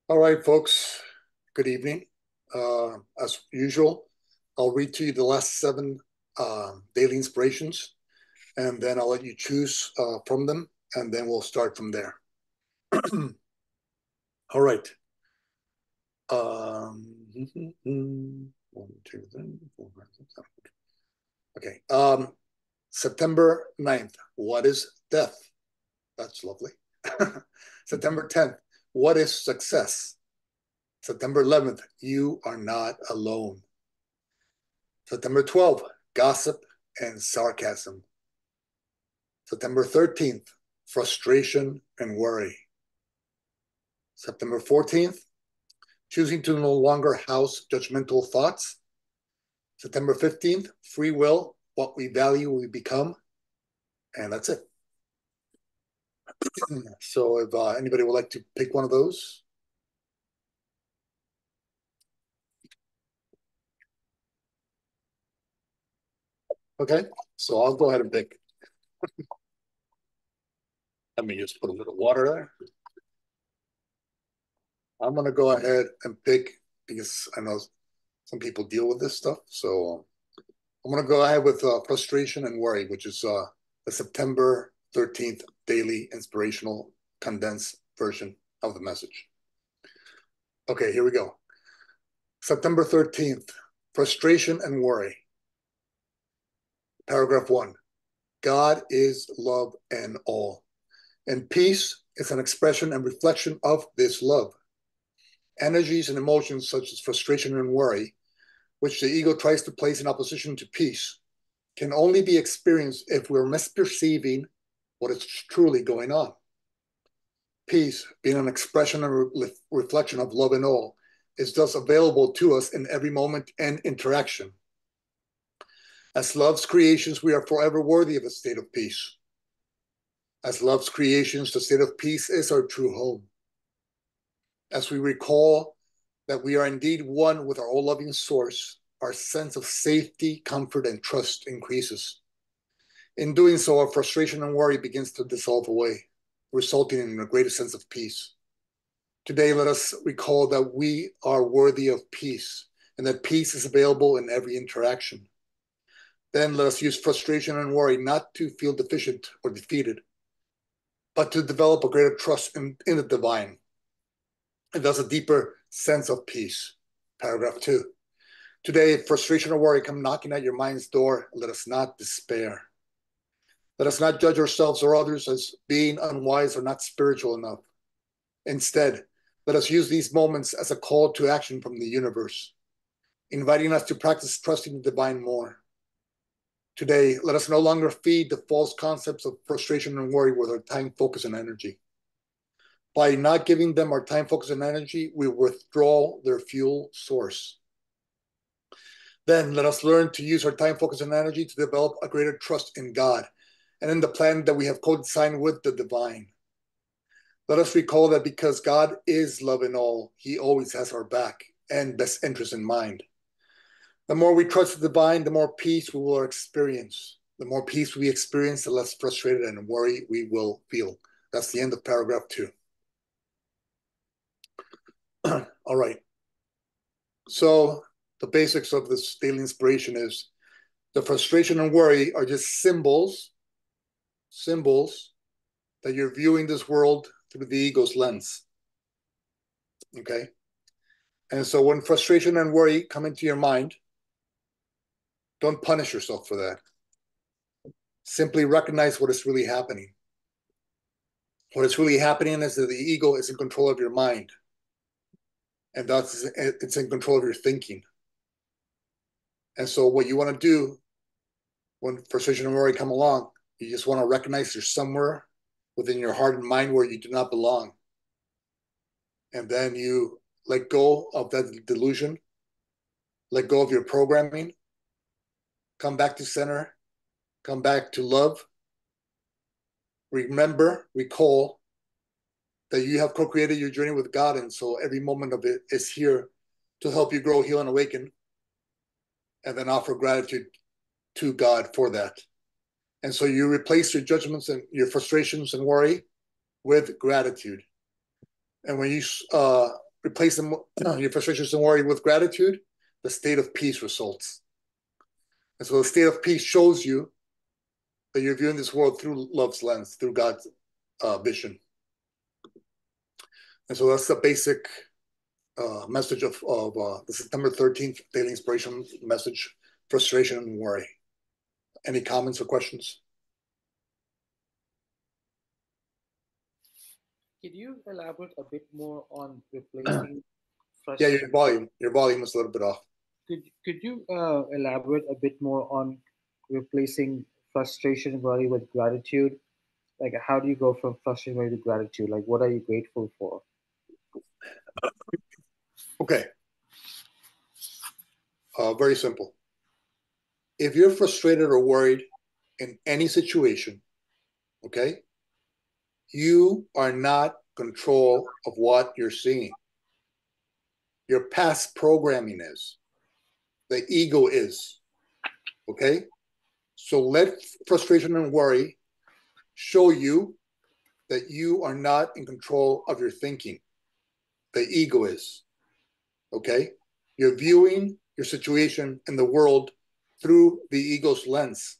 All right, folks. Good evening. As usual, I'll read to you the last seven daily inspirations, and then I'll let you choose from them, and then we'll start from there. All right. One, two, three, four, five, six, seven. Okay. September 9th. What is death? That's lovely. September 10th. What is success? September 11th. You are not alone. September 12th, gossip and sarcasm. September 13th, frustration and worry. September 14th, choosing to no longer house judgmental thoughts. September 15th, free will, what we value, we become. And that's it. So if anybody would like to pick one of those. Okay, so I'll go ahead and pick. Let me just put a little water there. I'm going to go ahead and pick because I know some people deal with this stuff. So I'm going to go ahead with frustration and worry, which is the September 13th daily inspirational condensed version of the message. Okay, here we go. September 13th, frustration and worry. Paragraph 1. God is love and all. And peace is an expression and reflection of this love. Energies and emotions such as frustration and worry, which the ego tries to place in opposition to peace, can only be experienced if we're misperceiving what is truly going on. Peace, being an expression and reflection of love and all, is thus available to us in every moment and interaction. As love's creations, we are forever worthy of a state of peace. As love's creations, the state of peace is our true home. As we recall that we are indeed one with our all-loving source, our sense of safety, comfort, and trust increases. In doing so, our frustration and worry begins to dissolve away, resulting in a greater sense of peace. Today, let us recall that we are worthy of peace and that peace is available in every interaction. Then let us use frustration and worry not to feel deficient or defeated, but to develop a greater trust in the divine, and thus a deeper sense of peace. Paragraph 2. Today, if frustration or worry come knocking at your mind's door, let us not despair. Let us not judge ourselves or others as being unwise or not spiritual enough. Instead, let us use these moments as a call to action from the universe, inviting us to practice trusting the divine more. Today, let us no longer feed the false concepts of frustration and worry with our time, focus, and energy. By not giving them our time, focus, and energy, we withdraw their fuel source. Then let us learn to use our time, focus, and energy to develop a greater trust in God and in the plan that we have co-designed with the divine. Let us recall that because God is love in all, he always has our back and best interest in mind. The more we trust the divine, the more peace we will experience. The more peace we experience, the less frustrated and worry we will feel. That's the end of paragraph 2. All right. So the basics of this daily inspiration is the frustration and worry are just symbols that you're viewing this world through the ego's lens. Okay? And so when frustration and worry come into your mind, don't punish yourself for that. Simply recognize what is really happening. What is really happening is that the ego is in control of your mind. And thus it's in control of your thinking. And so what you want to do when frustration and worry come along, you just want to recognize there's somewhere within your heart and mind where you do not belong. And then you let go of that delusion, let go of your programming, come back to center, come back to love. Remember, recall that you have co-created your journey with God, and so every moment of it is here to help you grow, heal, and awaken, and then offer gratitude to God for that. And so you replace your judgments and your frustrations and worry with gratitude. And when you replace them, your frustrations and worry with gratitude, the state of peace results. And so the state of peace shows you that you're viewing this world through love's lens, through God's vision. And so that's the basic message of the September 13th Daily Inspiration message, frustration and worry. Any comments or questions? Could you elaborate a bit more on replacing Yeah, frustration? your volume is a little bit off. Could you elaborate a bit more on replacing frustration, worry with gratitude? Like, how do you go from frustration, worry to gratitude? Like, what are you grateful for? Okay. Very simple. If you're frustrated or worried in any situation, okay, you are not control of what you're seeing. Your past programming is. The ego is. Okay? So let frustration and worry show you that you are not in control of your thinking. The ego is. Okay? You're viewing your situation in the world through the ego's lens.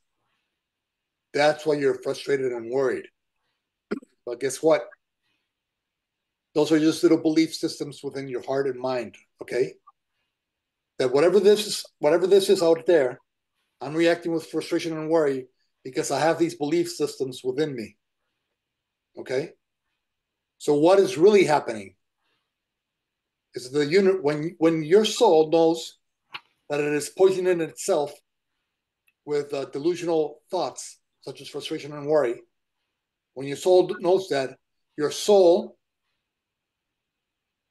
That's why you're frustrated and worried. But guess what? Those are just little belief systems within your heart and mind. Okay? That whatever this is out there, I'm reacting with frustration and worry because I have these belief systems within me. Okay? So what is really happening is the unit when your soul knows that it is poisoning itself with delusional thoughts such as frustration and worry. When your soul knows that, your soul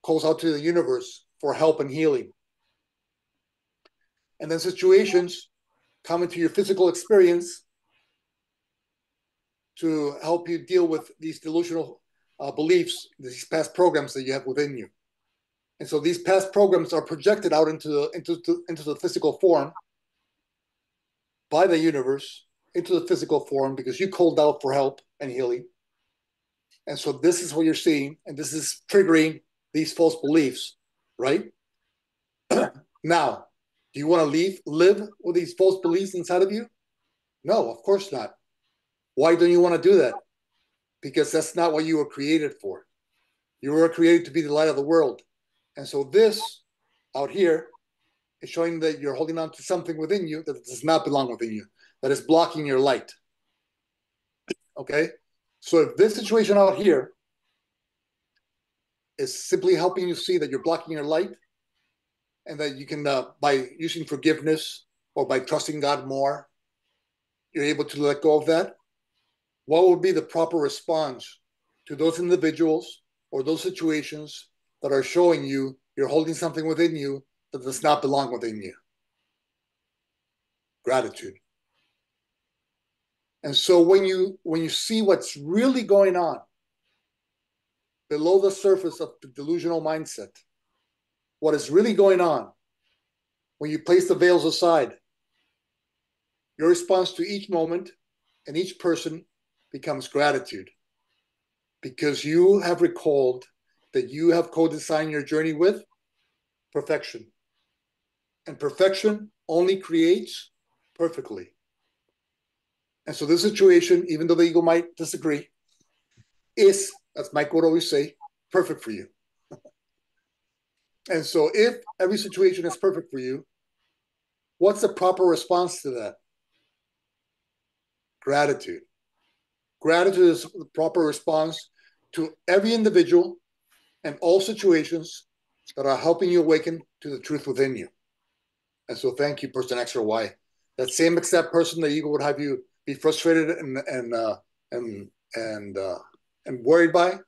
calls out to the universe for help and healing. And then situations come into your physical experience to help you deal with these delusional beliefs, these past programs that you have within you. And so these past programs are projected out into the physical form by the universe, into the physical form, because you called out for help and healing. And so this is what you're seeing, and this is triggering these false beliefs, right? Now, do you want to live with these false beliefs inside of you? No, of course not. Why don't you want to do that? Because that's not what you were created for. You were created to be the light of the world. And so this out here is showing that you're holding on to something within you that does not belong within you, that is blocking your light. Okay? So if this situation out here is simply helping you see that you're blocking your light and that you can, by using forgiveness or by trusting God more, you're able to let go of that, what would be the proper response to those individuals or those situations that are showing you you're holding something within you that does not belong within you? Gratitude. And so when you see what's really going on below the surface of the delusional mindset, what is really going on, when you place the veils aside, your response to each moment and each person becomes gratitude, because you have recalled that you have co-designed your journey with perfection. And perfection only creates perfectly. And so this situation, even though the ego might disagree, is, as Mike would always say, perfect for you. And so if every situation is perfect for you, what's the proper response to that? Gratitude. Gratitude is the proper response to every individual and all situations that are helping you awaken to the truth within you. And so thank you, person X or Y. That same exact person that ego would have you be frustrated and worried by,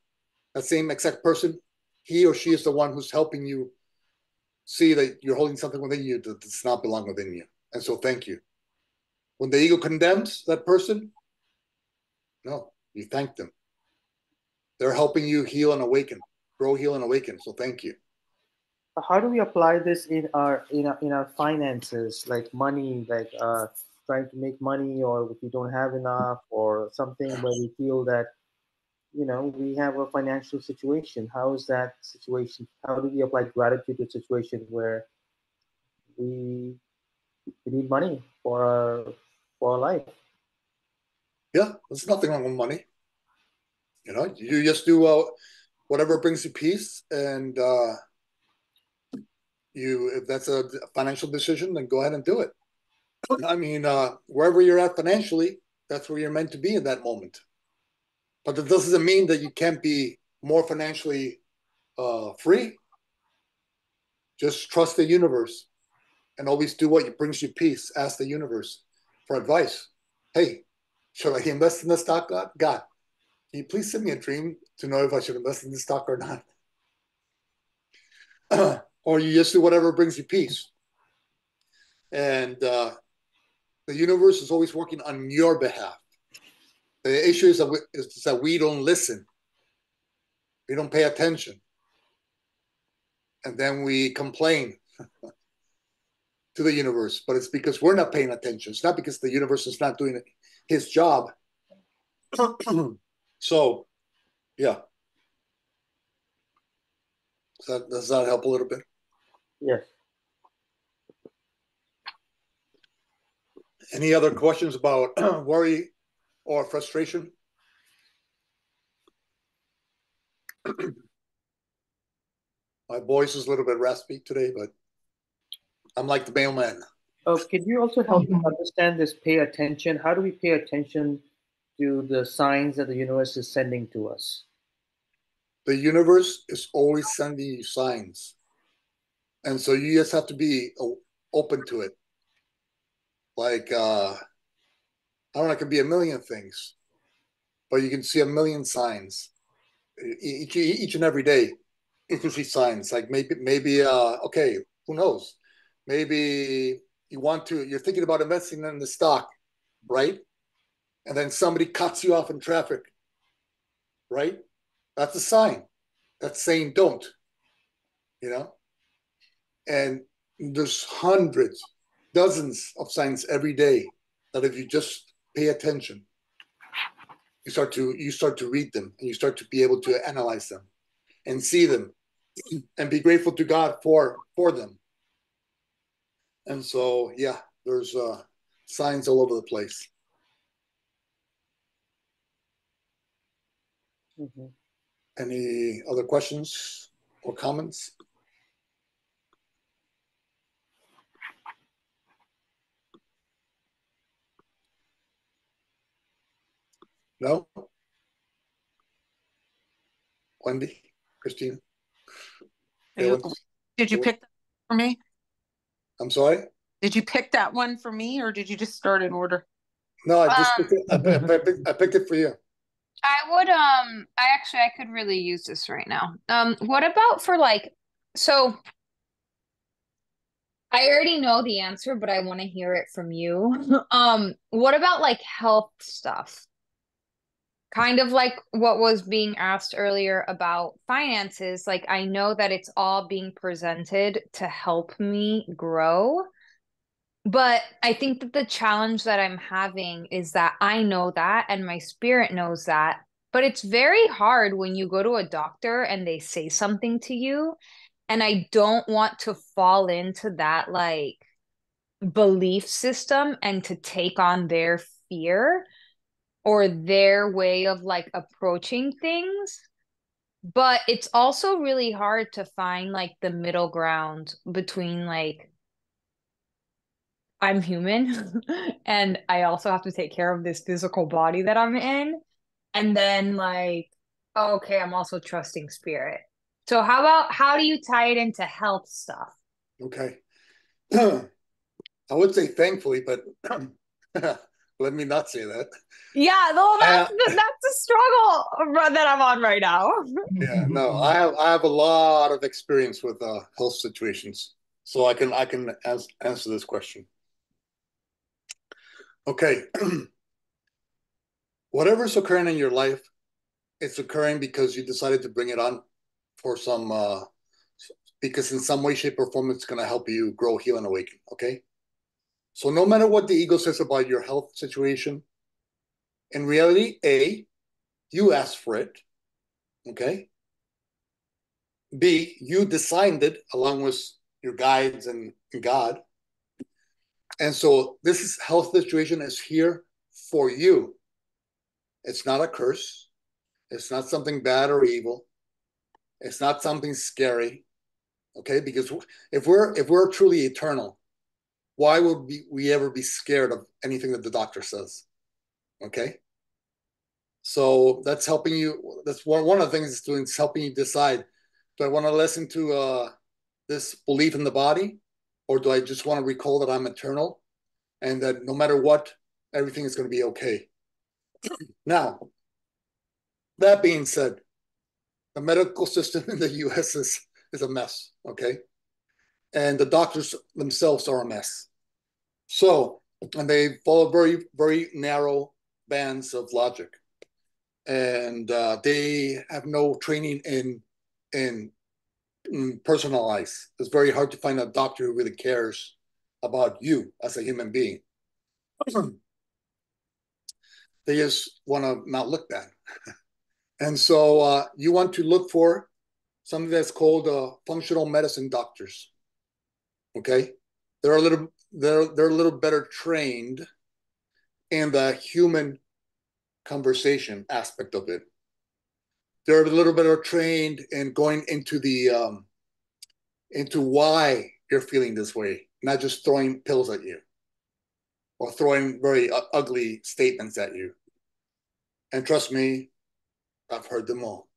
that same exact person, he or she is the one who's helping you see that you're holding something within you that does not belong within you. And so thank you. When the ego condemns that person, no, you thank them. They're helping you heal and awaken, grow, heal, and awaken. So thank you. How do we apply this in our finances, like money, like trying to make money, or if we don't have enough, or something where we feel that we have a financial situation. How is that situation? How do we apply gratitude to a situation where we we need money for our life? Yeah, there's nothing wrong with money. You just do whatever brings you peace, and if that's a financial decision, then go ahead and do it. I mean, wherever you're at financially, that's where you're meant to be in that moment. But that doesn't mean that you can't be more financially free. Just trust the universe and always do what brings you peace. Ask the universe for advice. Hey, should I invest in the stock? God, can you please send me a dream to know if I should invest in the stock or not? Or you just do whatever brings you peace. And the universe is always working on your behalf. The issue is that we don't listen. We don't pay attention. And then we complain to the universe, but it's because we're not paying attention. It's not because the universe is not doing his job. So, yeah. Does that help a little bit? Yes. Any other questions about worry or frustration? My voice is a little bit raspy today, but I'm like the mailman. Could you also help me understand this pay attention? How do we pay attention to the signs that the universe is sending to us? The universe is always sending you signs. And so you just have to be open to it. Like, I don't know, it could be a million things, but you can see a million signs each and every day. You can see signs like maybe okay, who knows? Maybe you're thinking about investing in the stock, right? And then somebody cuts you off in traffic, right? That's a sign. That's saying don't, you know? And there's hundreds, dozens of signs every day that if you just pay attention, you start to read them and you start to be able to analyze them and see them and be grateful to God for them. And so, yeah, there's signs all over the place. Mhm. Any other questions or comments? No? Wendy? Christina? Did you pick that for me? I'm sorry? Did you pick that one for me, or did you just start in order? No, I just picked it. I picked it for you. I could really use this right now. What about for like, so I already know the answer, but I want to hear it from you. What about like health stuff? Kind of like what was being asked earlier about finances. Like, I know that it's all being presented to help me grow. But I think that the challenge that I'm having is that I know that and my spirit knows that. But it's very hard when you go to a doctor and they say something to you. And I don't want to fall into that like belief system and to take on their fear or their way of like approaching things. But it's also really hard to find like the middle ground between like I'm human and I also have to take care of this physical body that I'm in. And then like, okay, I'm also trusting spirit. So how do you tie it into health stuff? Okay. I would say thankfully, but let me not say that. Yeah, though that's the struggle that I'm on right now. Yeah, no, I have a lot of experience with health situations, so I can answer this question. Okay, whatever's occurring in your life, it's occurring because you decided to bring it on for some because in some way, shape, or form, it's going to help you grow, heal, and awaken. Okay, so no matter what the ego says about your health situation, in reality, A, you asked for it. Okay. B, you designed it along with your guides and God. And so this health situation is here for you. It's not a curse. It's not something bad or evil. It's not something scary. Okay, because if we're truly eternal, why would we ever be scared of anything that the doctor says? Okay, so that's helping you. That's one of the things it's doing. It's helping you decide: do I want to listen to this belief in the body, or do I just want to recall that I'm eternal and that no matter what, everything is going to be okay? Now, that being said, the medical system in the U.S. is a mess. Okay, and the doctors themselves are a mess. So, and they follow very, very narrow bands of logic, and they have no training in personalized. It's very hard to find a doctor who really cares about you as a human being. They just want to not look bad, and so you want to look for something that's called functional medicine doctors. Okay, they're a little better trained in the human conversation aspect of it. They're a little bit trained in going into why you're feeling this way, not just throwing pills at you or throwing very ugly statements at you. And trust me, I've heard them all,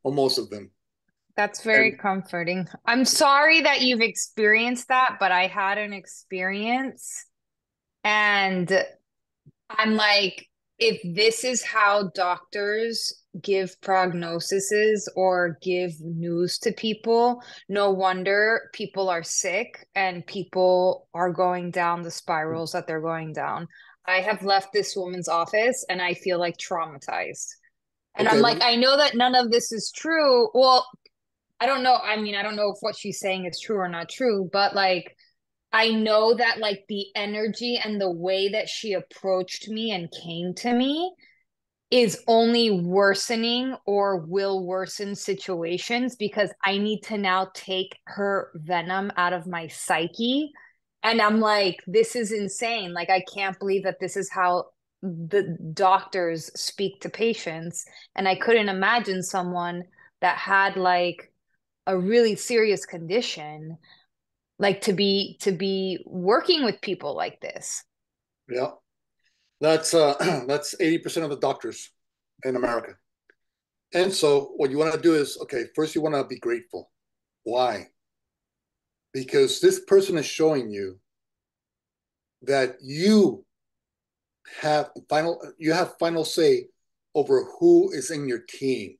or most of them. That's very And comforting. I'm sorry that you've experienced that, but I had an experience and I'm like, if this is how doctors give prognoses or give news to people, no wonder people are sick and people are going down the spirals that they're going down. I have left this woman's office and I feel like traumatized. And I'm okay, like, I know that none of this is true. Well, I don't know. I mean, I don't know if what she's saying is true or not true, but like, I know that like the energy and the way that she approached me and came to me is only worsening or will worsen situations because I need to now take her venom out of my psyche. And I'm like, this is insane. Like, I can't believe that this is how the doctors speak to patients. And I couldn't imagine someone that had like a really serious condition like to be working with people like this. yeah, that's that's 80% of the doctors in America. And so what you want to do is, okay, first you want to be grateful. Why? Because this person is showing you that you have final say over who is in your team.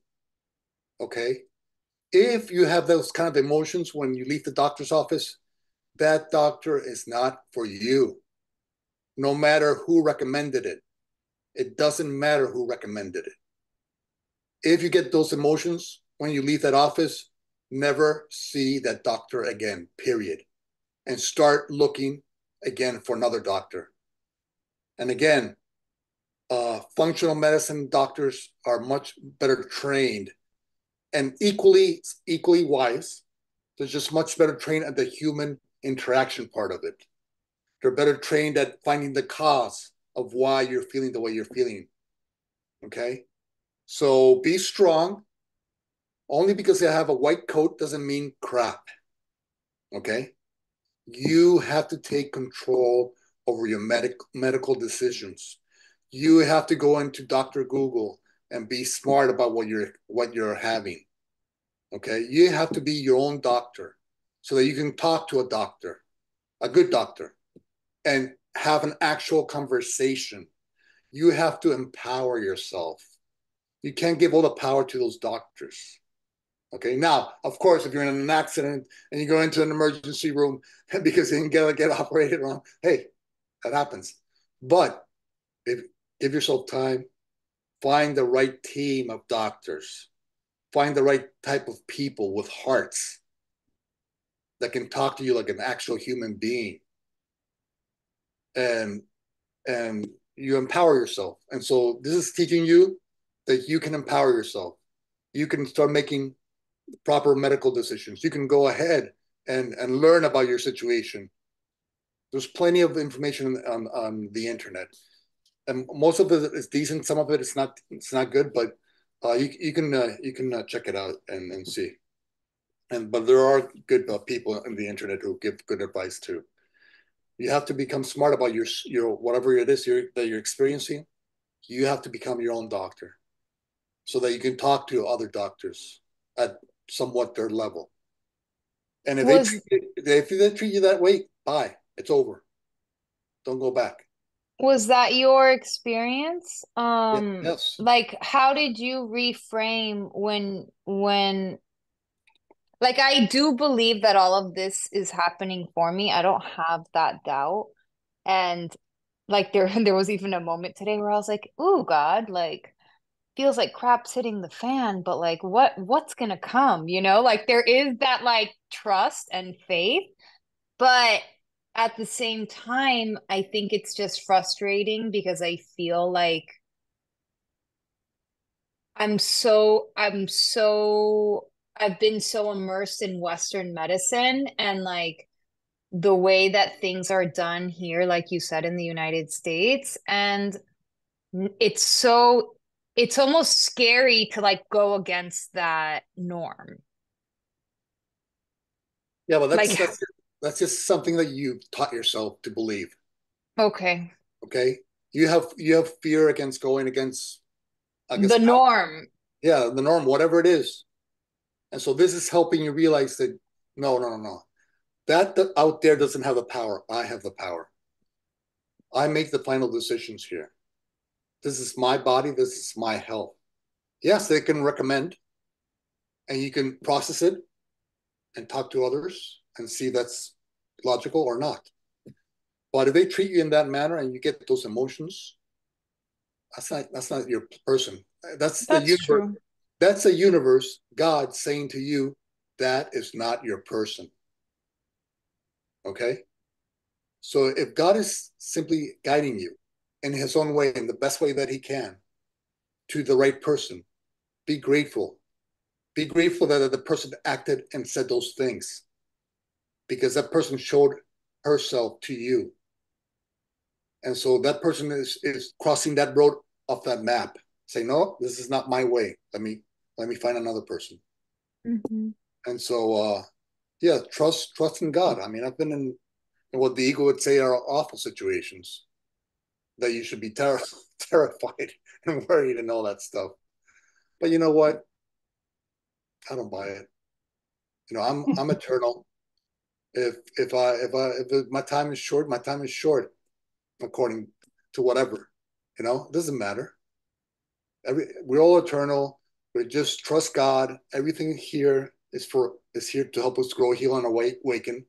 Okay. If you have those kind of emotions when you leave the doctor's office, that doctor is not for you, no matter who recommended it. It doesn't matter who recommended it. If you get those emotions when you leave that office, never see that doctor again, period. And start looking again for another doctor. And again, functional medicine doctors are much better trained and equally wise. They're just much better trained at the human interaction part of it. They're better trained at finding the cause of why you're feeling the way you're feeling. Okay, so be strong. Only because they have a white coat doesn't mean crap. Okay, you have to take control over your medical decisions. You have to go into Dr. Google and be smart about what you're having. Okay, you have to be your own doctor so that you can talk to a doctor, a good doctor, and have an actual conversation. You have to empower yourself. You can't give all the power to those doctors. Okay, now, of course, if you're in an accident and you go into an emergency room because you didn't get operated on, hey, that happens. But if, give yourself time, find the right team of doctors, find the right type of people with hearts that can talk to you like an actual human being, and and you empower yourself. And so this is teaching you that you can empower yourself. you can start making proper medical decisions. You can go ahead and learn about your situation. There's plenty of information on the internet, and most of it is decent. Some of it is not. It's not good, but you can check it out and see. But there are good people on the internet who give good advice too. You have to become smart about your whatever it is that you're experiencing. You have to become your own doctor so that you can talk to other doctors at somewhat their level. And Was if they treat you that way, bye. It's over. Don't go back. was that your experience? Yeah, yes. Like how did you reframe when like I do believe that all of this is happening for me. I don't have that doubt. And like there was even a moment today where I was like, "Ooh, God, like feels like crap's hitting the fan, but like what's gonna come?" You know, like there is that like trust and faith, but at the same time, I think it's just frustrating because I feel like I've been so immersed in Western medicine and like the way that things are done here, like you said, in the United States. And it's so, it's almost scary to like go against that norm. Yeah, but Like, that's just something that you taught yourself to believe. okay, Okay, you have fear against going against, I the guess, norm. yeah, the norm, whatever it is. And so this is helping you realize that no, no, no, no. That out there doesn't have the power. I have the power. I make the final decisions here. This is my body. This is my health. Yes, they can recommend, and you can process it and talk to others and see that's logical or not. But if they treat you in that manner and you get those emotions, that's not your person. That's the That's universe. true. That's a universe. God saying to you, that is not your person. Okay. So if God is simply guiding you in His own way, in the best way that He can, to the right person, be grateful. Be grateful that the person acted and said those things because that person showed herself to you. And so that person is crossing that road off that map, saying, "No, this is not my way. Let me find another person." Hmm. And so, yeah, trust in God. I mean, I've been in what the ego would say are awful situations that you should be terrified and worried and all that stuff. But you know what? I don't buy it. I'm eternal. If my time is short, my time is short, according to whatever. It doesn't matter. We're all eternal. We just trust God. Everything here is here to help us grow, heal, and awaken.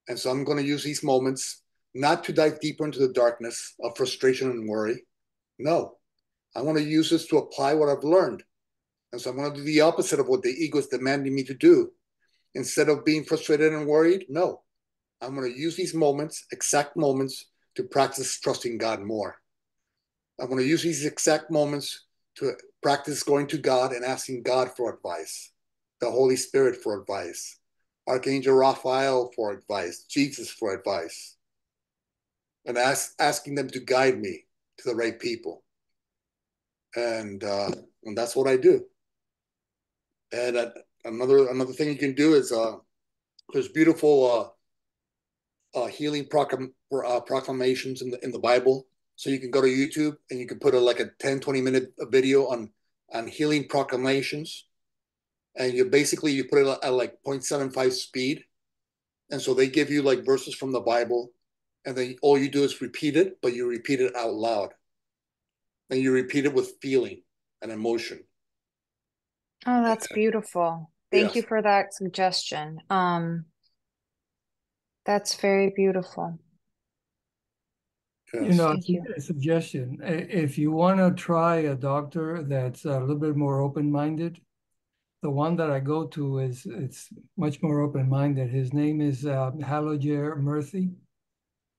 And so I'm going to use these moments not to dive deeper into the darkness of frustration and worry. No, I want to use this to apply what I've learned. And so I'm going to do the opposite of what the ego is demanding me to do. Instead of being frustrated and worried, no, I'm going to use these moments, exact moments, to practice trusting God more. I'm going to use these exact moments to practice going to God and asking God for advice, the Holy Spirit for advice, Archangel Raphael for advice, Jesus for advice, and asking them to guide me to the right people. And that's what I do. And another thing you can do is there's beautiful healing proclamations in the Bible. So you can go to YouTube and you can put like a 10-20 minute video on healing proclamations, and you put it at like 0.75 speed, and so they give you like verses from the Bible, and then all you do is repeat it, but you repeat it out loud, and you repeat it with feeling and emotion. Oh, that's beautiful. Thank you Yes, for that suggestion. That's very beautiful. yes, I'll Thank give you. you a suggestion. If you want to try a doctor that's a little bit more open-minded, the one that I go to it's much more open-minded. His name is Haloger Murthy.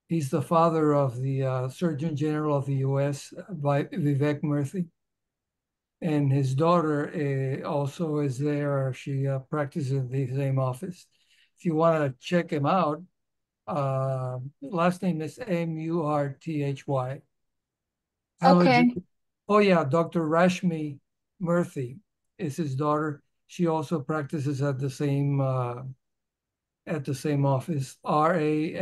He's the father of the Surgeon General of the U.S., Vivek Murthy. and his daughter also is there. She practices in the same office. If you want to check him out, last name is Murthy. Okay. Oh yeah, Dr. Rashmi Murthy is his daughter. She also practices at the same office. Rashmi,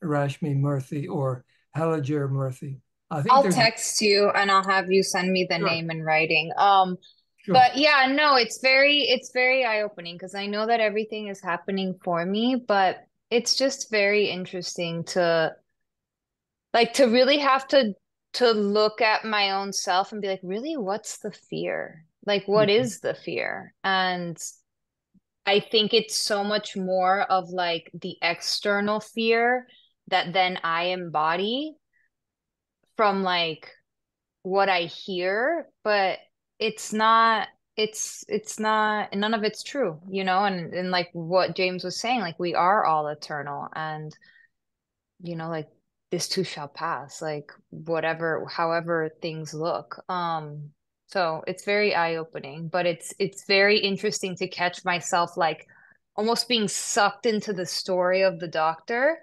Rashmi Murthy, or Halajer Murthy. I think I'll they're text you and I'll have you send me the sure, name in writing. sure. But yeah, no, it's very eye-opening because I know that everything is happening for me, but it's just very interesting to to really have to look at my own self and be like, really, what's the fear? Like, what Mhm. is the fear? And I think it's so much more of like the external fear that then I embody from like what I hear, but it's not none of it's true, and like what James was saying, like we are all eternal and like this too shall pass, like whatever, however things look. So it's very eye-opening, but it's very interesting to catch myself like almost being sucked into the story of the doctor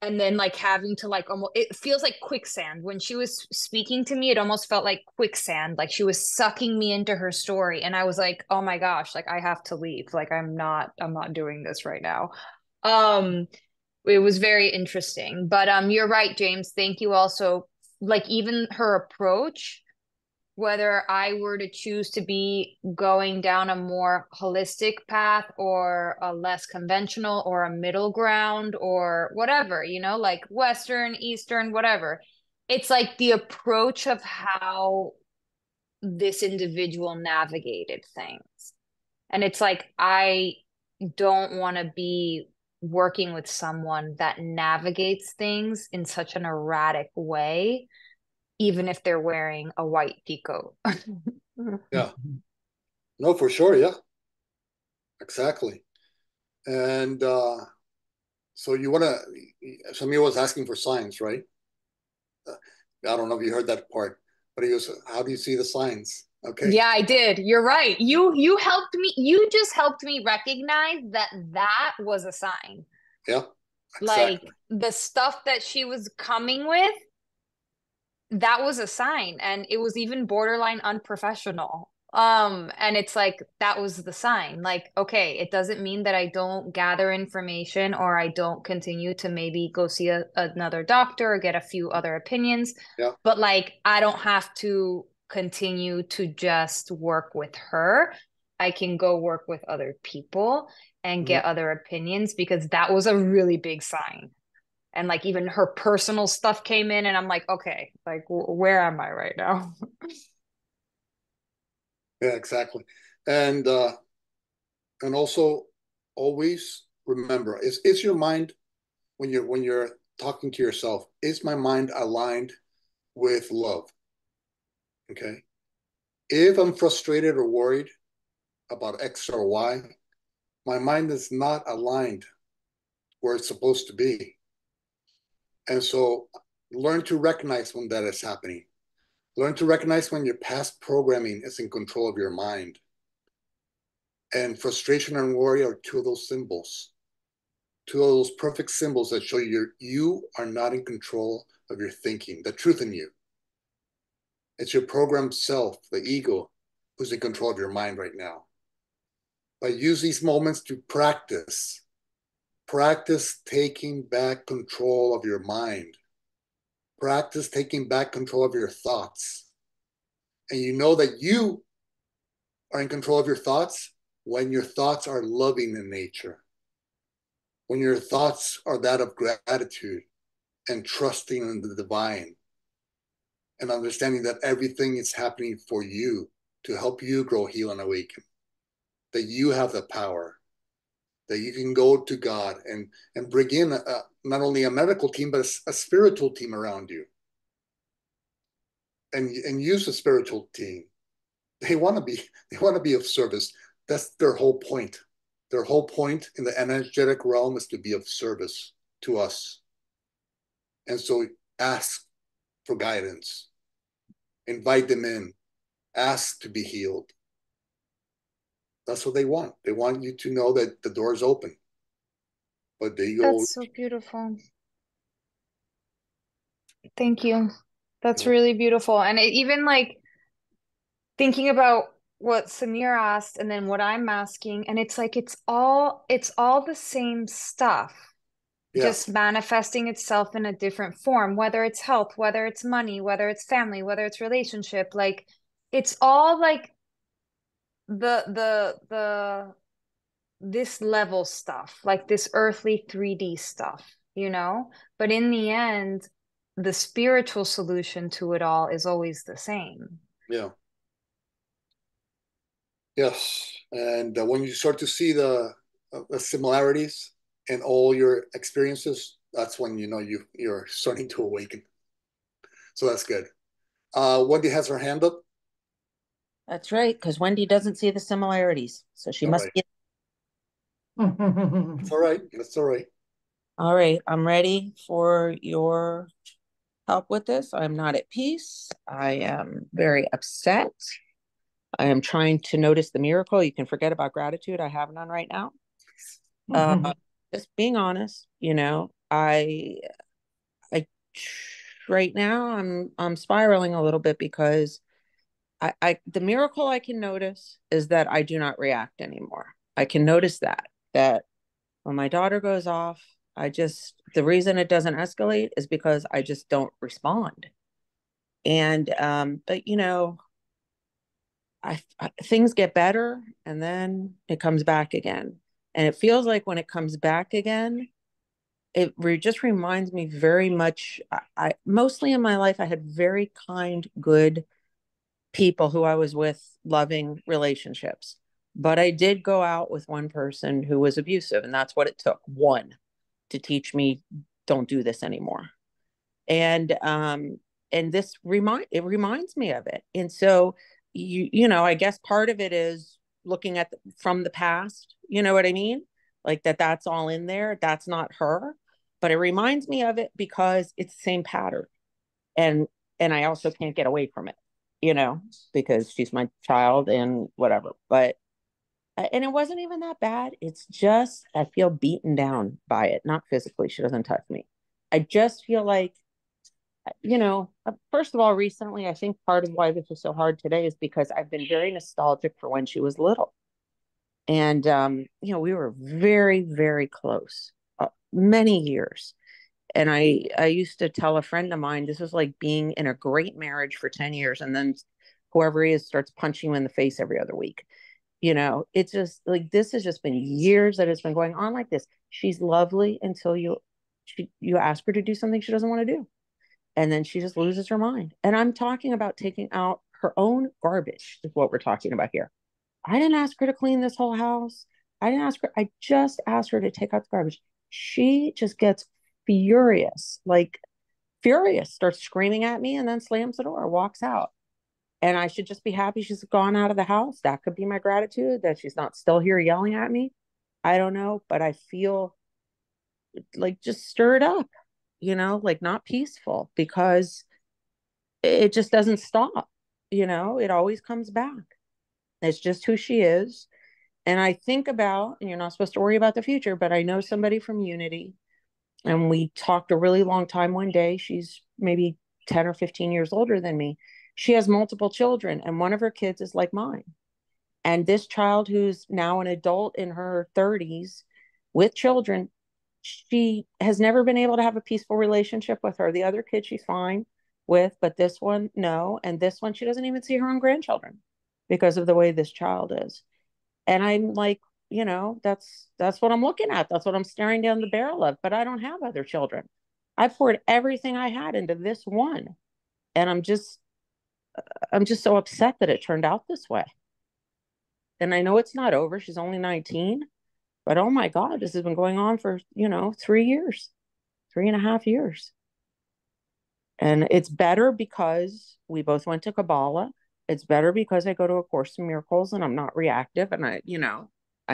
and then like having to like almost it feels like quicksand when she was speaking to me. It almost felt like quicksand, like she was sucking me into her story, and I was like, oh my gosh, like I have to leave, like I'm not doing this right now. um it was very interesting, but you're right, James, thank you also. Like even her approach, whether I were to choose to be going down a more holistic path or a less conventional or a middle ground or whatever, like Western, Eastern, whatever. It's like the approach of how this individual navigated things. And it's like, I don't want to be working with someone that navigates things in such an erratic way, even if they're wearing a white peacoat. Yeah. No, for sure. Yeah, exactly. And so you want to, Samir was asking for signs, right? Uh, I don't know if you heard that part, but he goes, how do you see the signs? Okay. Yeah, I did. You're right. You helped me. You just helped me recognize that that was a sign. Yeah, Like exactly. the stuff that she was coming with, that was a sign, and it was even borderline unprofessional. And it's like that was the sign. Like, okay, it doesn't mean that I don't gather information or I don't continue to maybe go see another doctor or get a few other opinions, Yeah. but like I don't have to continue to just work with her. I can go work with other people and Mhm. get other opinions because that was a really big sign. And like even her personal stuff came in and I'm like, okay, like where am I right now? Yeah, exactly. And also always remember, is your mind when you're talking to yourself, is my mind aligned with love? Okay. If I'm frustrated or worried about X or Y, my mind is not aligned where it's supposed to be. And so learn to recognize when that is happening. Learn to recognize when your past programming is in control of your mind. And frustration and worry are two of those symbols, two of those perfect symbols that show you are not in control of your thinking, the truth in you. It's your programmed self, the ego, who's in control of your mind right now. But use these moments to practice taking back control of your mind. Practice taking back control of your thoughts. And you know that you are in control of your thoughts when your thoughts are loving in nature, when your thoughts are that of gratitude and trusting in the divine and understanding that everything is happening for you to help you grow, heal, and awaken, that you have the power, that you can go to God and bring in not only a medical team, but a spiritual team around you and use the spiritual team. They want to be of service. That's their whole point. Their whole point in the energetic realm is to be of service to us. And so ask for guidance, invite them in, ask to be healed. That's what they want. They want you to know that the door is open. But they go. That's so beautiful. Thank you. That's really beautiful. And even like thinking about what Samir asked and then what I'm asking, and it's like it's all the same stuff, Yes. just manifesting itself in a different form, whether it's health, whether it's money, whether it's family, whether it's relationship. Like it's all like the this level stuff, like this earthly 3D stuff, you know? But in the end, the spiritual solution to it all is always the same. Yeah. Yes. And when you start to see the similarities in all your experiences, that's when you know you're starting to awaken. So that's good. Wendy has her hand up. That's right, because Wendy doesn't see the similarities. So she All must right. be. It's all right. That's all right. All right, I'm ready for your help with this. I'm not at peace. I am very upset. I am trying to notice the miracle. You can forget about gratitude. I have none right now. Just being honest, I right now I'm spiraling a little bit because the miracle I can notice is that I do not react anymore. I can notice that when my daughter goes off, the reason it doesn't escalate is because I just don't respond. And but things get better and then it comes back again. And it feels like when it comes back again, just reminds me very much. I mostly in my life I had very kind, good people who I was with, loving relationships. But I did go out with one person who was abusive, and that's what it took, one, to teach me don't do this anymore. And it reminds me of it. And so I guess part of it is looking at from the past, you know what I mean? Like that's all in there. That's not her, but it reminds me of it because it's the same pattern. And I also can't get away from it, because she's my child and whatever. But and it wasn't even that bad. It's just I feel beaten down by it, not physically. She doesn't touch me. I just feel like, first of all, recently, I think part of why this is so hard today is because I've been very nostalgic for when she was little. And, we were very, very close, many years. And I used to tell a friend of mine, this is like being in a great marriage for 10 years. And then whoever he is starts punching you in the face every other week. It's just like, this has just been years that it's been going on like this. She's lovely until you ask her to do something she doesn't want to do. And then she just loses her mind. And I'm talking about taking out her own garbage is what we're talking about here. I didn't ask her to clean this whole house. I just asked her to take out the garbage. She just gets furious, starts screaming at me and then slams the door, walks out. And I should just be happy she's gone out of the house. That could be my gratitude, that she's not still here yelling at me. I don't know, but I feel like just stirred up, like not peaceful because it just doesn't stop. It always comes back. It's just who she is. And I think about, and you're not supposed to worry about the future, but I know somebody from Unity, and we talked a really long time one day. She's maybe 10 or 15 years older than me. She has multiple children, and one of her kids is like mine. And this child, who's now an adult in her 30s with children, she has never been able to have a peaceful relationship with her. The other kid she's fine with, but this one, no. And this one, she doesn't even see her own grandchildren because of the way this child is. And I'm like, that's what I'm looking at. That's what I'm staring down the barrel of. But I don't have other children. I poured everything I had into this one. And I'm just so upset that it turned out this way. And I know it's not over. She's only 19. But oh my God, this has been going on for, 3 years, 3.5 years. And it's better because we both went to Kabbalah. It's better because I go to A Course in Miracles and I'm not reactive and I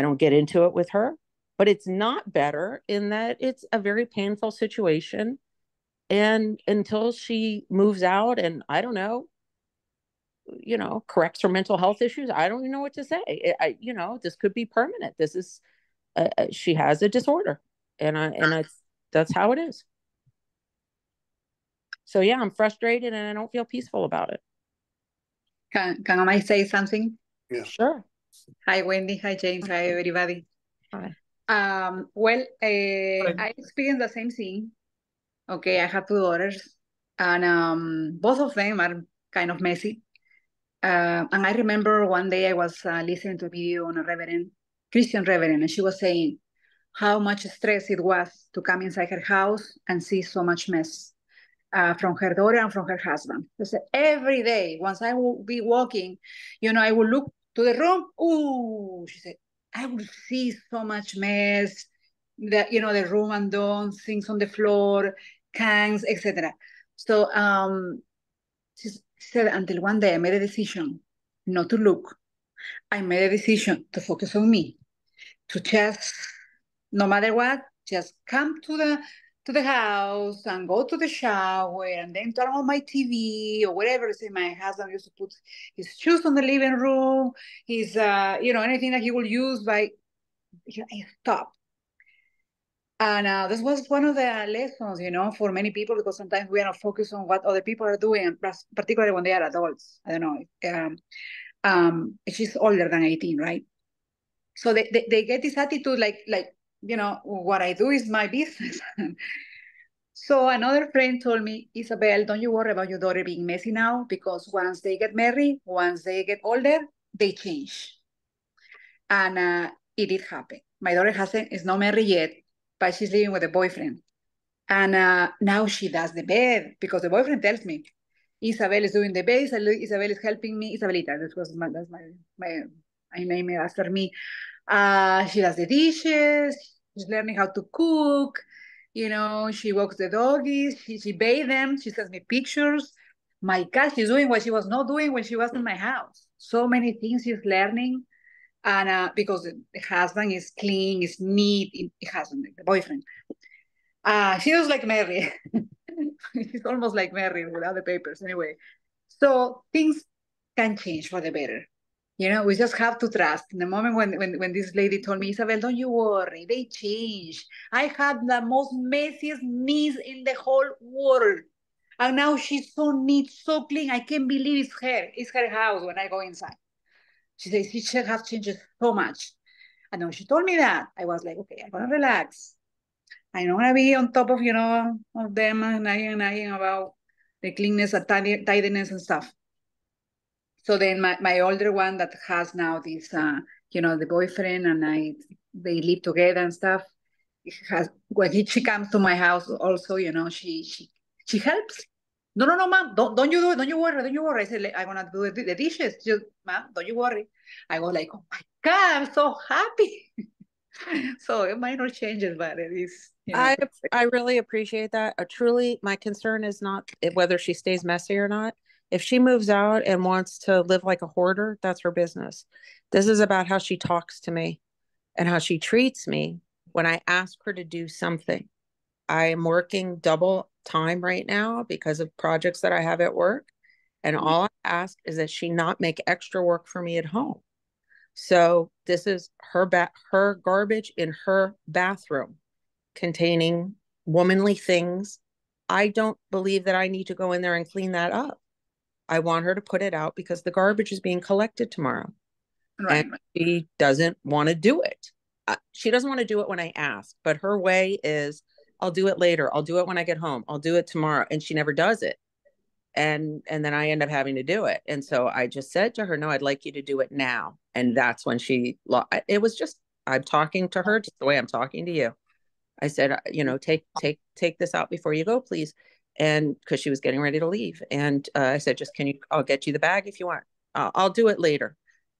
don't get into it with her. But it's not better in that it's a very painful situation. And until she moves out and I don't know, corrects her mental health issues. I don't even know what to say. This could be permanent. This is, she has a disorder, and that's how it is. So yeah, I'm frustrated and I don't feel peaceful about it. Can I say something? Yeah. Sure. Hi, Wendy. Hi, James. Hi, everybody. Hi. Well, I experienced the same thing. Okay, I have two daughters, and both of them are kind of messy. And I remember one day I was listening to a video on a Christian reverend, and she was saying how much stress it was to come inside her house and see so much mess from her daughter and from her husband. She said, every day, once I will be walking, I will look to the room. Ooh, she said, I will see so much mess, the room undone, things on the floor, cans, etc. So she said, until one day I made a decision not to look. I made a decision to focus on me, to just, no matter what, just come to the house and go to the shower and then turn on my TV or whatever. Say my husband used to put his shoes on the living room, his anything that he will use I stopped. And this was one of the lessons, for many people, because sometimes we are not focused on what other people are doing, particularly when they are adults. I don't know. She's older than 18, right? So they get this attitude like, what I do is my business. So another friend told me, Isabel, don't you worry about your daughter being messy now, because once they get married, once they get older, they change. And it did happen. My daughter is not married yet, but she's living with a boyfriend. And now she does the bed, because the boyfriend tells me, Isabel is doing the bed, Isabel is helping me. Isabelita, that's my name after me. She does the dishes, she's learning how to cook, she walks the doggies, she bathes them, she sends me pictures. My God, she's doing what she was not doing when she was in my house. So many things she's learning. And because the husband is clean, is neat, the boyfriend. She was like Mary. She's almost like Mary without the papers anyway. So things can change for the better. We just have to trust. In the moment when this lady told me, Isabel, don't you worry, they change. I had the most messiest niece in the whole world. And now she's so neat, so clean. I can't believe it's her. It's her house when I go inside. She says, she has changed so much. And when she told me that, I was like, okay, I'm going to relax. I'm not going to be on top of, of them and nagging about the cleanness and tidiness and stuff. So then my older one that has now this, the boyfriend, and they live together and stuff. When she comes to my house also, she helps. No, mom, don't you do it, don't you worry. I said, I'm gonna do the dishes. Just, mom, don't you worry. I was like, oh my God, I'm so happy. So minor changes, but it is. I really appreciate that. Truly, my concern is not whether she stays messy or not. If she moves out and wants to live like a hoarder, that's her business. This is about how she talks to me and how she treats me when I ask her to do something. I am working double time right now because of projects that I have at work. And all I ask is that she not make extra work for me at home. So this is her garbage in her bathroom containing womanly things. I don't believe that I need to go in there and clean that up. I want her to put it out because the garbage is being collected tomorrow. Right. And she doesn't want to do it. She doesn't want to do it when I ask, but her way is, I'll do it later. I'll do it when I get home. I'll do it tomorrow. And she never does it. And then I end up having to do it. And so I just said to her, no, I'd like you to do it now. And that's when it was just, I'm talking to her just the way I'm talking to you. I said, take this out before you go, please. And because she was getting ready to leave. And I said, I'll get you the bag if you want. I'll do it later.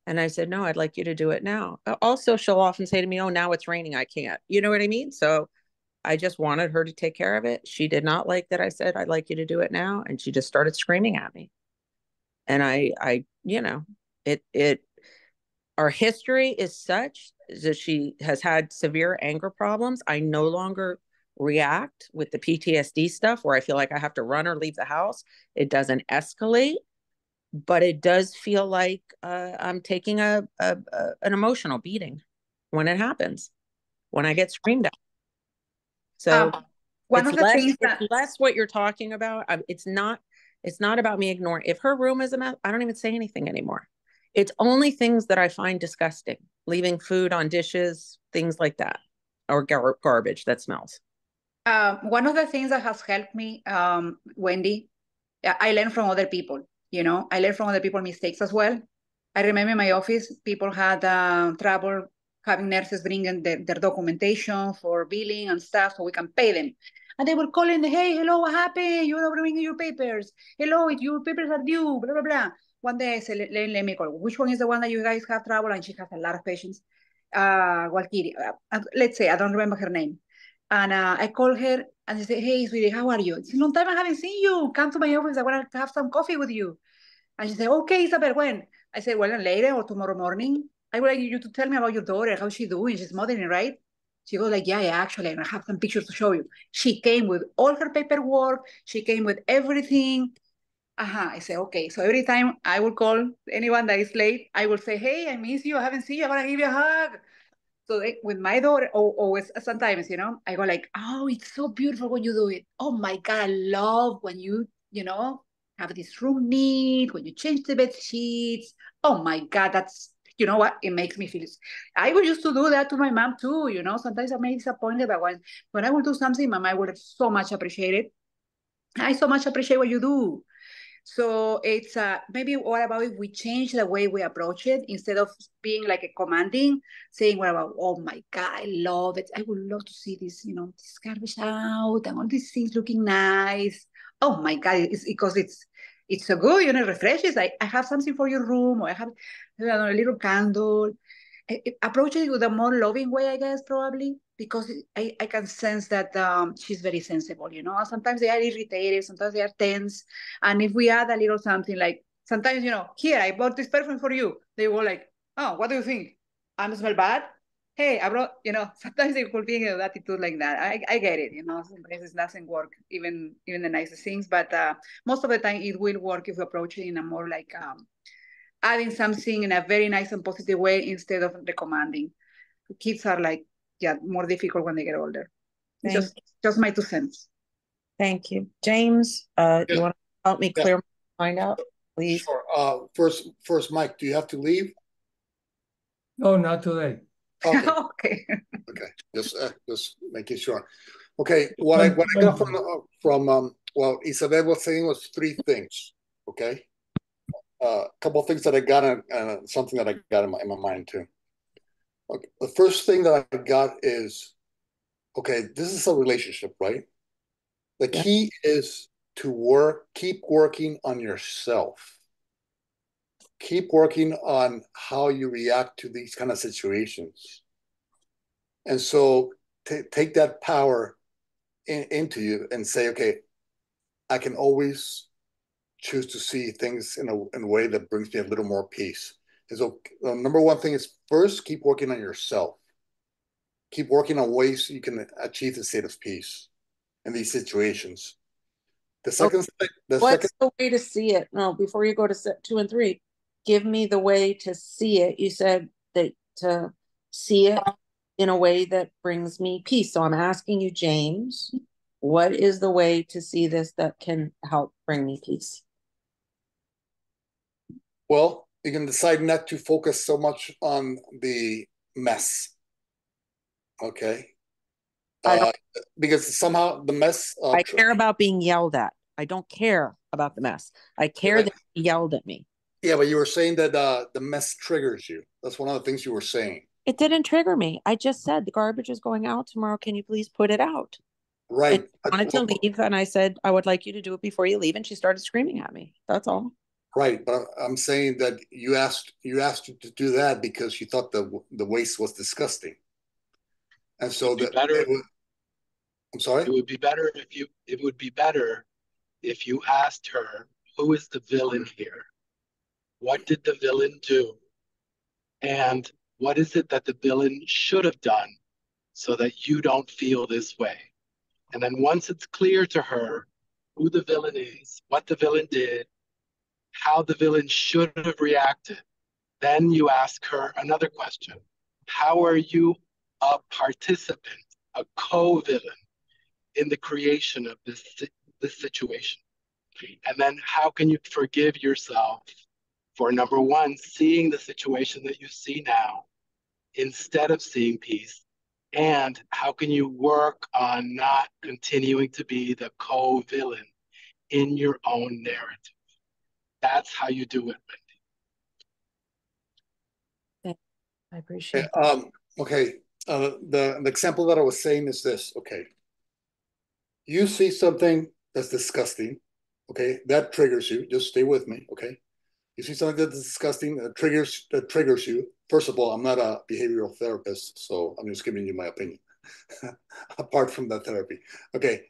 And I said, no, I'd like you to do it now. Also, she'll often say to me, oh, now it's raining. I can't. You know what I mean? So I just wanted her to take care of it. She did not like that I said, I'd like you to do it now. And she just started screaming at me. And our history is such that she has had severe anger problems. I no longer react with the PTSD stuff where I feel like I have to run or leave the house. It doesn't escalate. but it does feel like I'm taking an emotional beating when it happens, when I get screamed at. So one of the things that it's less what you're talking about. It's not about me ignoring. If her room is a mess, I don't even say anything anymore. It's only things that I find disgusting, leaving food on dishes, things like that, or garbage that smells. one of the things that has helped me, Wendy, I learn from other people. You know, I learn from other people's mistakes as well. I remember in my office, people had trouble having nurses bring in their documentation for billing and stuff so we can pay them. And they would call in, hey, hello, what happened? You're not bringing your papers. Hello, your papers are due, blah, blah, blah. One day I said, let me call. Which one is the one that you guys have trouble? And she has a lot of patients. Walkiri, let's say, I don't remember her name. And I called her and she said, hey, sweetie, how are you? It's a long time I haven't seen you. Come to my office. I want to have some coffee with you. And she said, okay, Isabel, when? I said, well, later or tomorrow morning. I would like you to tell me about your daughter. How's she doing? She's modeling, right? She goes like, yeah, actually, I have some pictures to show you. She came with all her paperwork. She came with everything. I say, okay. So every time I will call anyone that is late, I will say, hey, I miss you. I haven't seen you. I want to give you a hug. So with my daughter, or sometimes, I go like, oh, it's so beautiful when you do it. Oh my God, I love when you have this room neat, when you change the bed sheets. Oh my God, that's, you know what? It makes me feel. I would used to do that to my mom too, Sometimes I'm disappointed, but when I will do something, my mom would so much appreciate it. I so much appreciate what you do. So it's maybe what about if we change the way we approach it instead of being like a commanding, saying what about, oh my God, I love it. I would love to see this garbage out and all these things looking nice. Oh my God, it's because it's so good, it refreshes. I have something for your room, or I have a little candle. Approach it with a more loving way, I guess, probably, because I can sense that she's very sensible, Sometimes they are irritated, sometimes they are tense. And if we add a little something like, sometimes, here, I bought this perfume for you. They were like, oh, what do you think? I smell bad? Hey, I brought, sometimes they could be in an attitude like that. I get it, sometimes it doesn't work, even the nicest things. But most of the time it will work if we approach it in a more like, adding something in a very nice and positive way instead of recommending. Kids are like, yeah, more difficult when they get older. It's just my 2 cents. Thank you. James, you want to help me clear my mind out, please? Sure. First, Mike, do you have to leave? Oh, not today. Okay. Okay. Okay. Just making sure. Okay. What I got from Isabel was saying was 3 things. Okay. A couple of things that I got and something that I got in my mind too. Okay. The first thing that I got is, okay, this is a relationship, right? The key is to keep working on yourself. Keep working on how you react to these kind of situations. And so take that power into you and say, okay, I can always choose to see things in a way that brings me a little more peace. And so number one thing is, first, keep working on yourself. Keep working on ways you can achieve the state of peace in these situations. What's the way to see it? No, before you go to 2 and 3, give me the way to see it. You said that to see it in a way that brings me peace. So I'm asking you, James, what is the way to see this that can help bring me peace? Well, you can decide not to focus so much on the mess. Okay. Because somehow the mess. I care about being yelled at. I don't care about the mess. I care that you yelled at me. Yeah, but you were saying that the mess triggers you. That's one of the things you were saying. It didn't trigger me. I just said the garbage is going out tomorrow. Can you please put it out? Right. I wanted to leave, and I said I would like you to do it before you leave, and she started screaming at me. That's all. Right, but I'm saying that you asked to do that because you thought the waste was disgusting, and so I'm sorry. It would be better if you asked her, who is the villain here? What did the villain do? And what is it that the villain should have done so that you don't feel this way? And then once it's clear to her who the villain is, what the villain did, how the villain should have reacted. Then you ask her another question. How are you a participant, a co-villain in the creation of this situation? And then how can you forgive yourself for, number one, seeing the situation that you see now instead of seeing peace? And how can you work on not continuing to be the co-villain in your own narrative? That's how you do it, Wendy. I appreciate it. Okay. The example that I was saying is this. Okay. You see something that's disgusting. Okay. That triggers you. Just stay with me. Okay. You see something that's disgusting that triggers you. First of all, I'm not a behavioral therapist, so I'm just giving you my opinion. Apart from that therapy. Okay.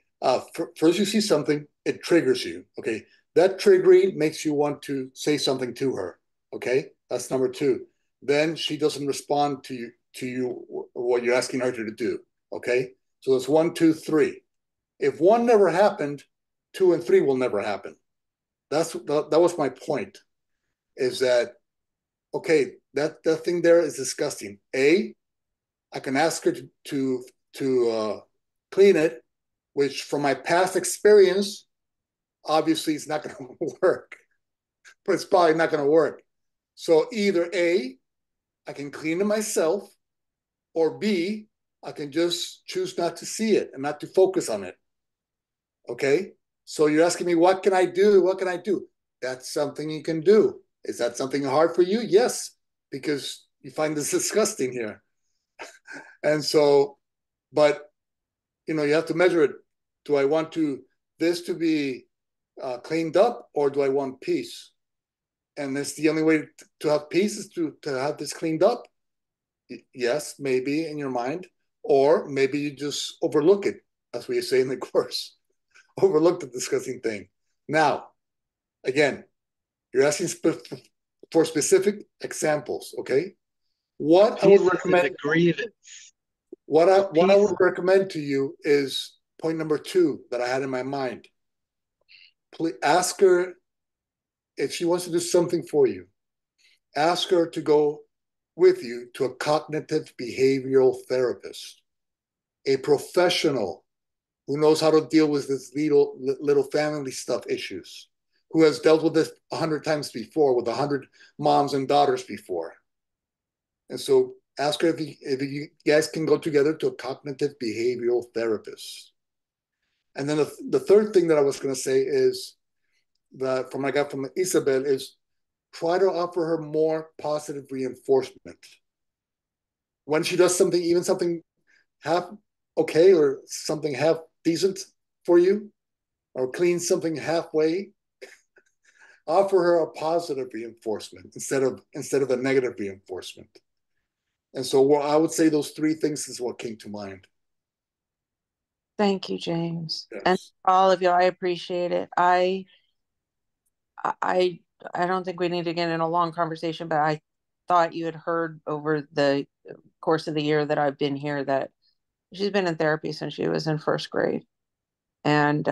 First you see something, it triggers you. Okay. That triggering makes you want to say something to her. Okay. That's number two. Then she doesn't respond to you what you're asking her to do. Okay. So it's 1, 2, 3. If one never happened, 2 and 3 will never happen. That was my point. Is that okay? That thing there is disgusting. I can ask her to clean it, which from my past experience, obviously it's not going to work. But it's probably not going to work. So either I can clean it myself, or B, I can just choose not to see it and not to focus on it. Okay? So you're asking me, what can I do? What can I do? That's something you can do. Is that something hard for you? Yes, because you find this disgusting here. And so, but, you have to measure it. Do I want this to be cleaned up, or do I want peace? And that's the only way to have peace is to have this cleaned up. Yes, maybe in your mind, or maybe you just overlook it, as we say in the course. Overlook the disgusting thing. Now, again, you're asking for specific examples, okay? What I would recommend. What I would recommend to you is point number 2 that I had in my mind. Please ask her if she wants to do something for you. Ask her to go with you to a cognitive behavioral therapist, a professional who knows how to deal with this little family stuff issues, who has dealt with this 100 times before with 100 moms and daughters before. And so ask her if you guys can go together to a cognitive behavioral therapist. And then the third thing that I was going to say is that I got from Isabel is try to offer her more positive reinforcement. When she does something, even something half okay or something half decent for you, or clean something halfway, offer her a positive reinforcement instead of a negative reinforcement. And so I would say those 3 things is what came to mind. Thank you, James. Yes. And all of you, I appreciate it. I don't think we need to get in a long conversation, but I thought you had heard over the course of the year that I've been here that she's been in therapy since she was in first grade. And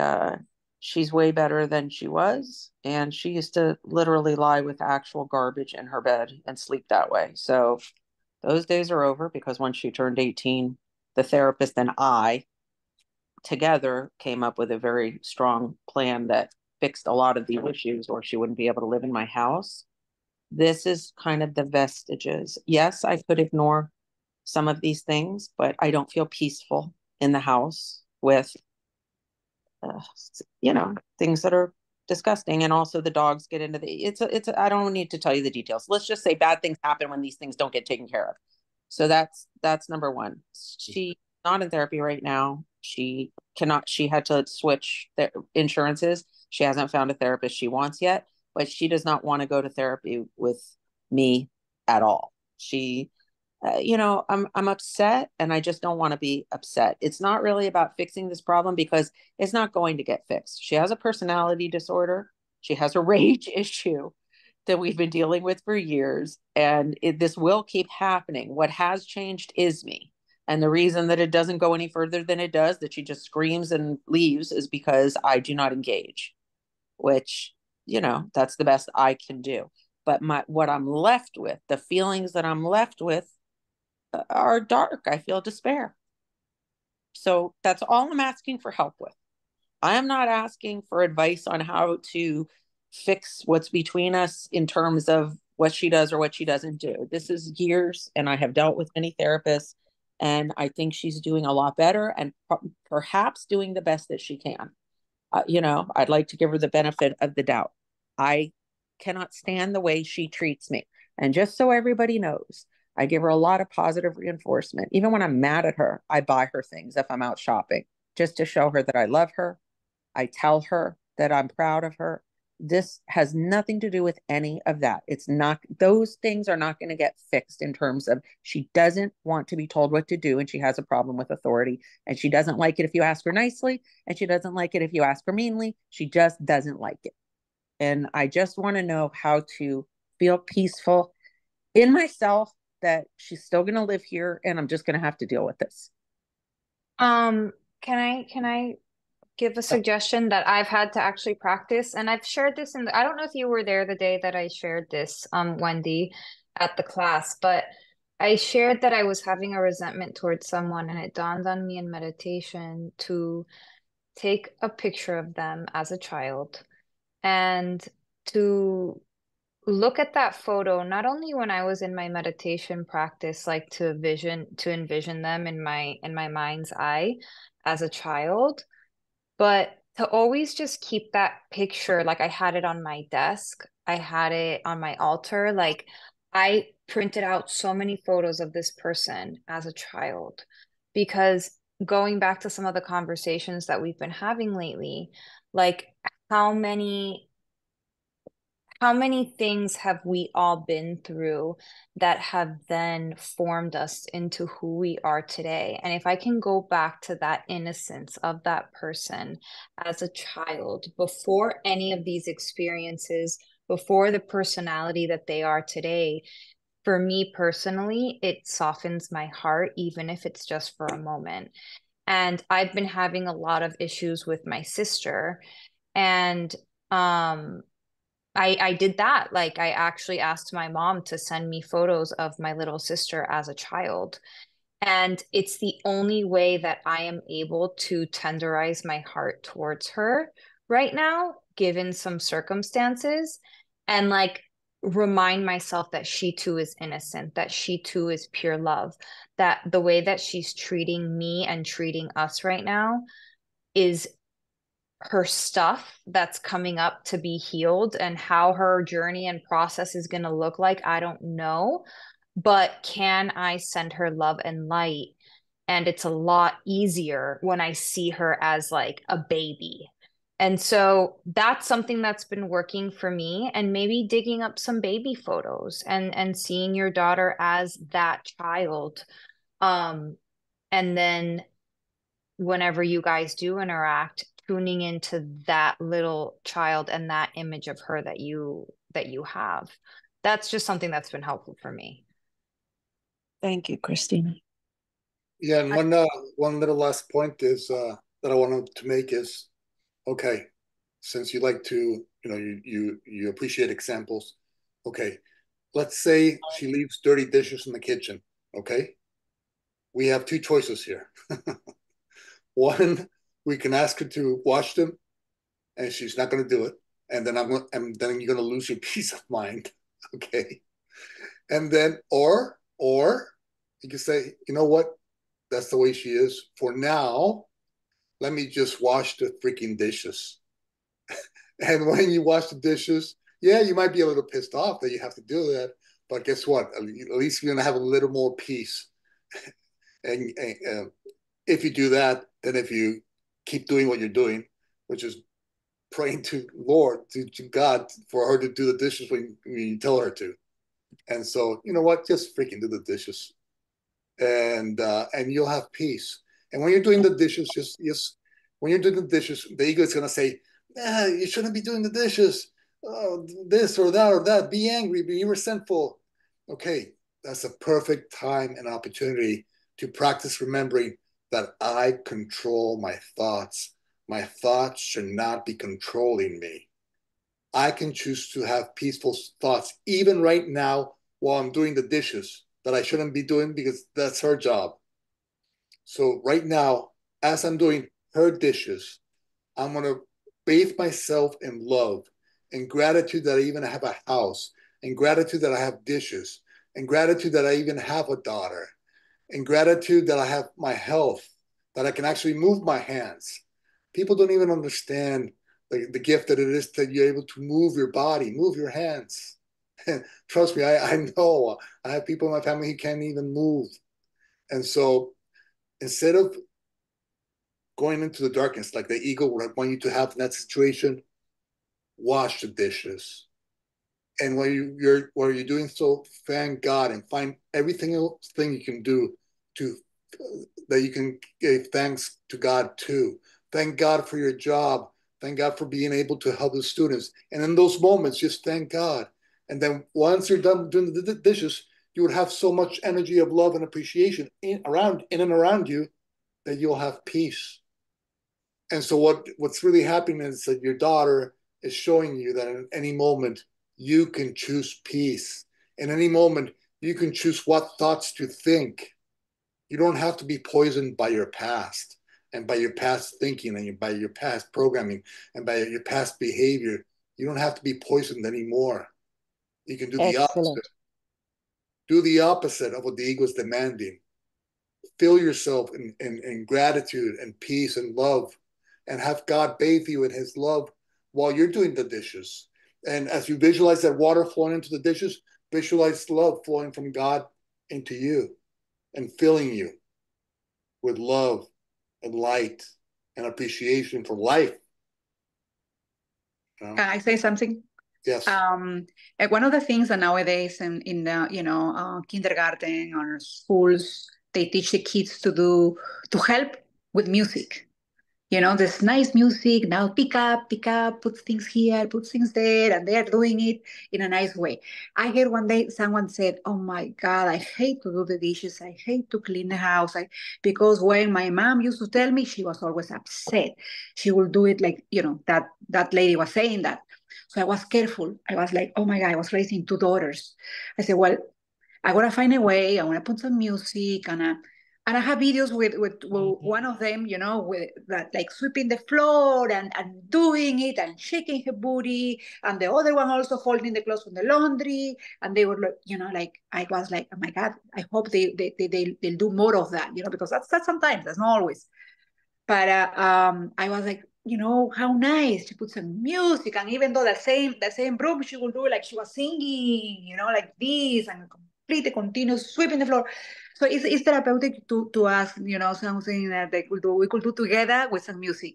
she's way better than she was. And she used to literally lie with actual garbage in her bed and sleep that way. So those days are over, because once she turned 18, the therapist and I together came up with a very strong plan that fixed a lot of the issues, or she wouldn't be able to live in my house. This is kind of the vestiges. Yes, I could ignore some of these things, but I don't feel peaceful in the house with things that are disgusting. And also the dogs get into I don't need to tell you the details. Let's just say bad things happen when these things don't get taken care of. So that's number 1. She's not in therapy right now. She had to switch the insurances. She hasn't found a therapist she wants yet, but she does not want to go to therapy with me at all. I'm upset, and I just don't want to be upset. It's not really about fixing this problem, because it's not going to get fixed. She has a personality disorder. She has a rage issue that we've been dealing with for years, and this will keep happening. What has changed is me. And the reason that it doesn't go any further than it does, that she just screams and leaves, is because I do not engage, which, that's the best I can do. But what I'm left with, the feelings that I'm left with are dark. I feel despair. So that's all I'm asking for help with. I am not asking for advice on how to fix what's between us in terms of what she does or what she doesn't do. This is years, and I have dealt with many therapists, and I think she's doing a lot better and perhaps doing the best that she can. I'd like to give her the benefit of the doubt. I cannot stand the way she treats me. And just so everybody knows, I give her a lot of positive reinforcement. Even when I'm mad at her, I buy her things if I'm out shopping, just to show her that I love her. I tell her that I'm proud of her. This has nothing to do with any of that. It's not, those things are not going to get fixed in terms of she doesn't want to be told what to do and she has a problem with authority. And she doesn't like it if you ask her nicely. And she doesn't like it if you ask her meanly. She just doesn't like it. And I just want to know how to feel peaceful in myself that she's still going to live here and I'm just going to have to deal with this. Can I give a suggestion that I've had to actually practice? And I've shared this I don't know if you were there the day that I shared this, Wendy, at the class, but I shared that I was having a resentment towards someone, and it dawned on me in meditation to take a picture of them as a child and to look at that photo, not only when I was in my meditation practice, like to envision them in my mind's eye as a child, but to always just keep that picture. Like, I had it on my desk, I had it on my altar. Like, I printed out so many photos of this person as a child, because going back to some of the conversations that we've been having lately, like, how many how many things have we all been through that have then formed us into who we are today? And if I can go back to that innocence of that person as a child, before any of these experiences, before the personality that they are today, for me personally, it softens my heart, even if it's just for a moment. And I've been having a lot of issues with my sister. And I did that. Like, I actually asked my mom to send me photos of my little sister as a child. And it's the only way that I am able to tenderize my heart towards her right now, given some circumstances, and like remind myself that she too is innocent, that she too is pure love, that the way that she's treating me and treating us right now is her stuff that's coming up to be healed. And how her journey and process is going to look like, I don't know. But can I send her love and light? And it's a lot easier when I see her as like a baby. And so that's something that's been working for me. And maybe digging up some baby photos and seeing your daughter as that child. And then whenever you guys do interact, tuning into that little child and that image of her that you have. That's just something that's been helpful for me. Thank you, Christina. Yeah, and one little last point is that I wanted to make is, okay, since you like to, you appreciate examples. Okay, let's say she leaves dirty dishes in the kitchen. Okay, we have two choices here. One, we can ask her to wash them, and she's not going to do it, and then then you're going to lose your peace of mind. Okay, and then or you can say, you know what, that's the way she is for now. Let me just wash the freaking dishes. And when you wash the dishes, yeah, you might be a little pissed off that you have to do that, but guess what? At least you're going to have a little more peace. And if you do that, then if you keep doing what you're doing, which is praying to Lord, to God, for her to do the dishes when you tell her to. And so, you know what? Just freaking do the dishes, and you'll have peace. And when you're doing the dishes, just when you're doing the dishes, the ego is gonna say, you shouldn't be doing the dishes. This or that or that. Be angry. Be resentful. Okay, that's a perfect time and opportunity to practice remembering that I control my thoughts. My thoughts should not be controlling me. I can choose to have peaceful thoughts, even right now while I'm doing the dishes that I shouldn't be doing because that's her job. So right now, as I'm doing her dishes, I'm going to bathe myself in love and gratitude that I even have a house, and gratitude that I have dishes, and gratitude that I even have a daughter, and gratitude that I have my health, that I can actually move my hands. People don't even understand the gift that it is that you're able to move your body, move your hands. Trust me, I know. I have people in my family who can't even move. And so instead of going into the darkness like the ego would want you to have in that situation, wash the dishes. And while you're doing so, thank God and find everything else thing you can do to that you can give thanks to God too. Thank God for your job. Thank God for being able to help the students. And in those moments, just thank God. And then once you're done doing the dishes, you would have so much energy of love and appreciation in and around you that you'll have peace. And so what's really happening is that your daughter is showing you that in any moment you can choose peace. In any moment you can choose what thoughts to think. You don't have to be poisoned by your past and by your past thinking and by your past programming and by your past behavior. You don't have to be poisoned anymore. You can do the Excellent. opposite. Do the opposite of what the ego is demanding. Fill yourself in gratitude and peace and love, and have God bathe you in his love while you're doing the dishes. And as you visualize that water flowing into the dishes, visualize love flowing from God into you and filling you with love and light and appreciation for life. You know? Can I say something? Yes. And one of the things that nowadays in the kindergarten or schools, they teach the kids to help with music. There's nice music now. Pick up, put things here, put things there, and they're doing it in a nice way. I heard one day someone said, "Oh my God, I hate to do the dishes. I hate to clean the house. Because when my mom used to tell me, she was always upset. She will do it like that lady was saying that." So I was careful. I was like, "Oh my God, I was raising two daughters." I said, "Well, I want to find a way. I want to put some music and I have videos with one of them, with that like sweeping the floor and doing it and shaking her booty, and the other one also folding the clothes from the laundry. And they were like I was like, oh my God, I hope they'll do more of that, because that's sometimes, that's not always. But I was like, how nice. She put some music, and even though the same room, she will do it like she was singing, like this, and completely continuous sweeping the floor. So it's therapeutic to ask, something that we could do together with some music.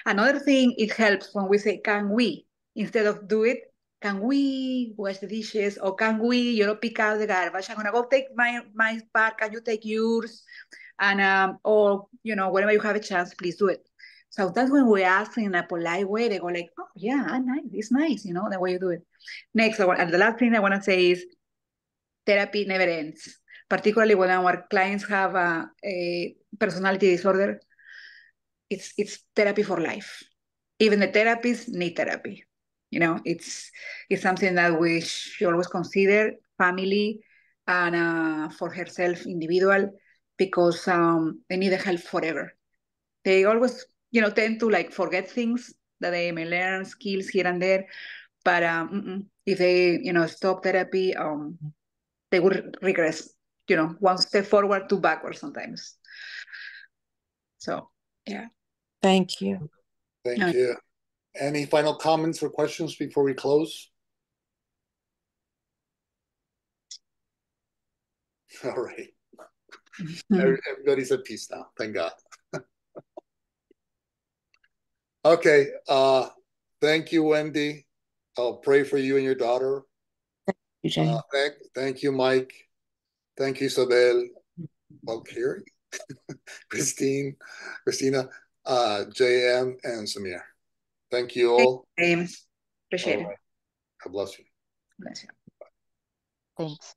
Another thing, it helps when we say, can we, instead of do it, can we wash the dishes, or can we, pick out the garbage? I'm gonna go take my part. Can you take yours? And or whenever you have a chance, please do it. So that's when we ask in a polite way. They go like, oh yeah, nice, it's nice, the way you do it. Next, and the last thing I want to say is therapy never ends, particularly when our clients have a personality disorder. It's therapy for life. Even the therapists need therapy. It's something that we should always consider family and for herself individual, because they need the help forever. They always tend to like forget things that they may learn, skills here and there, but if they stop therapy, they would regress, one step forward, two backwards sometimes. So yeah. Thank you. Thank you. Any final comments or questions before we close? All right. Everybody's at peace now. Thank God. Okay. Thank you, Wendy. I'll pray for you and your daughter. Thank you, Mike. Thank you, Isabel. Valkyrie, Christina, JM, and Samir. Thank you all. James, appreciate it. God bless you. Bless you. Thanks.